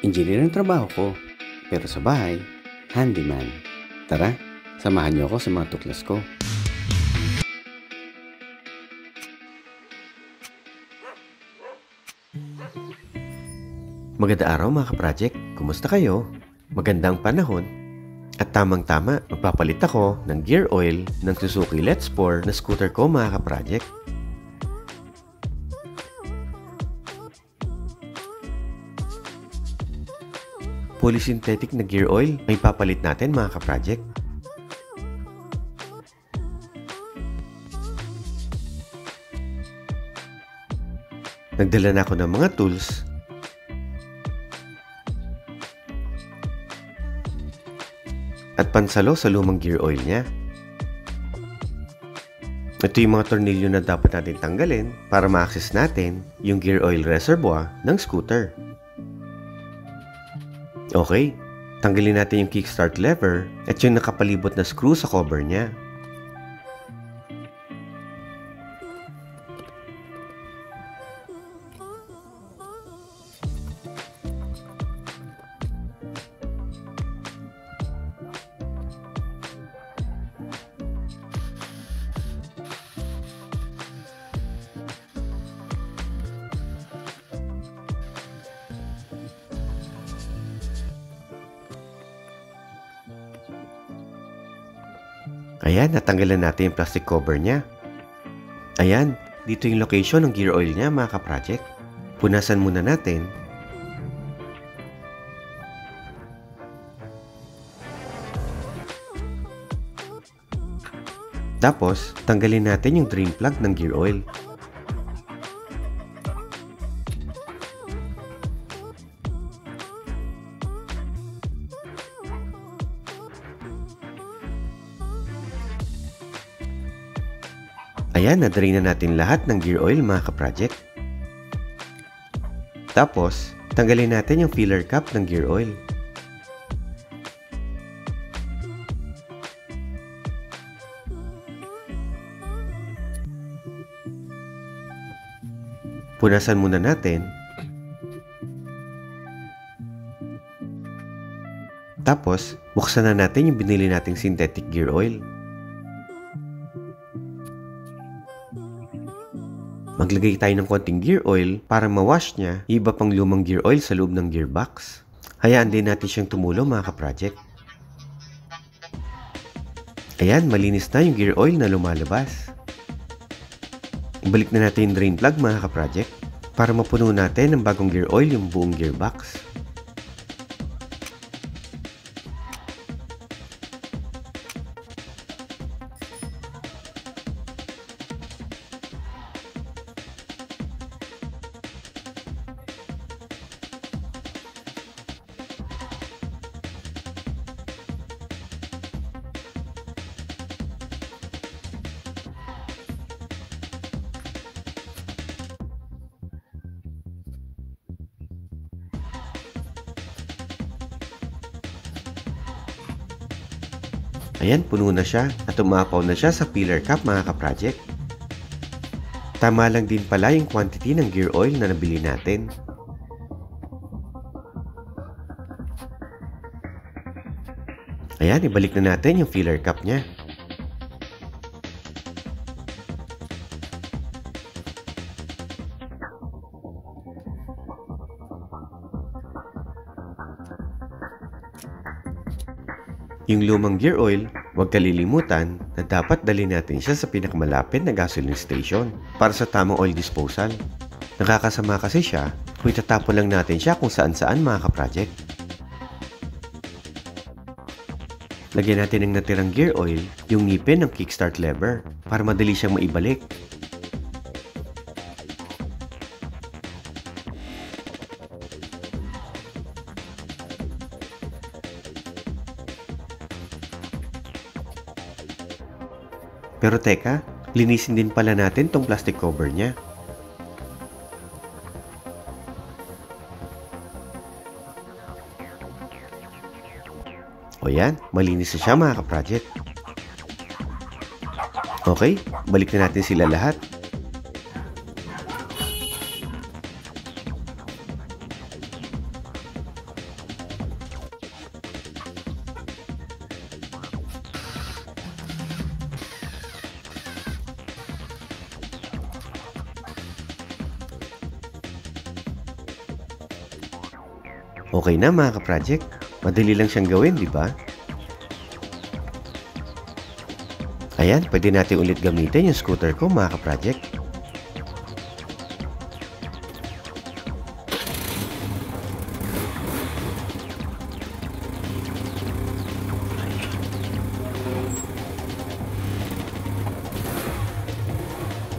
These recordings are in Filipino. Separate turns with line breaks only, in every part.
Engineer ang trabaho ko, pero sa bahay, handyman. Tara, samahan niyo ako sa mga tuklas ko.
Magandang araw mga ka-project. Kumusta kayo? Magandang panahon. At tamang-tama, magpapalit ako ng gear oil ng Suzuki Let's 4 na scooter ko mga ka-project. Polysynthetic na gear oil ay papalit natin mga ka-project. Nagdala na ako ng mga tools at pansalo sa lumang gear oil niya. Ito yung mga tornilyo na dapat natin tanggalin para ma-access natin yung gear oil reservoir ng scooter. Okay, tanggalin natin yung kickstart lever at yung nakapalibot na screw sa cover niya. Ayan, natanggalan natin yung plastic cover niya. Ayan, dito yung location ng gear oil niya mga ka-project. Punasan muna natin. Tapos, tanggalin natin yung drain plug ng gear oil. Ayan, na-drain na natin lahat ng gear oil mga ka-project. Tapos, tanggalin natin yung filler cap ng gear oil. Punasan muna natin. Tapos, buksan na natin yung binili nating synthetic gear oil. Maglagay tayo ng konting gear oil para ma-wash niya yung iba pang lumang gear oil sa loob ng gearbox. Hayaan din natin siyang tumulo mga ka-project. Ayan, malinis na yung gear oil na lumalabas. Ibalik na natin yung drain plug mga ka-project para mapuno natin ng bagong gear oil yung buong gearbox. Ayan, puno na siya at umapaw na siya sa filler cap mga ka-project. Tama lang din pala yung quantity ng gear oil na nabili natin. Ayan, ibalik na natin yung filler cap niya. Yung lumang gear oil, huwag kalilimutan na dapat dali natin siya sa pinakamalapit na gasoline station para sa tamang oil disposal. Nakakasama kasi siya kung itatapon lang natin siya kung saan-saan mga ka-project. Lagyan natin ng natirang gear oil yung ngipin ng kickstart lever para madali siyang maibalik. Pero teka, linisin din pala natin tong plastic cover niya. O yan, malinis na siya mga ka-project. Okay, balik na natin sila lahat. Okay na mga ka-project, madali lang siyang gawin, di ba? Ayan, pwede natin ulit gamitin yung scooter ko mga ka-project.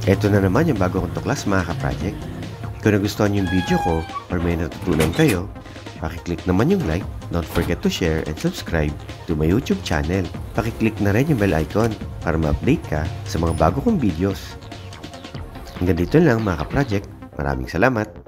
Ito na naman yung bago kong tuklas mga ka-project. Kung nagustuhan yung video ko or may natutunan kayo, pakiclick naman yung like, don't forget to share and subscribe to my YouTube channel. Pakiclick na rin yung bell icon para ma-update ka sa mga bago kong videos. Hanggang dito lang mga ka-project. Maraming salamat!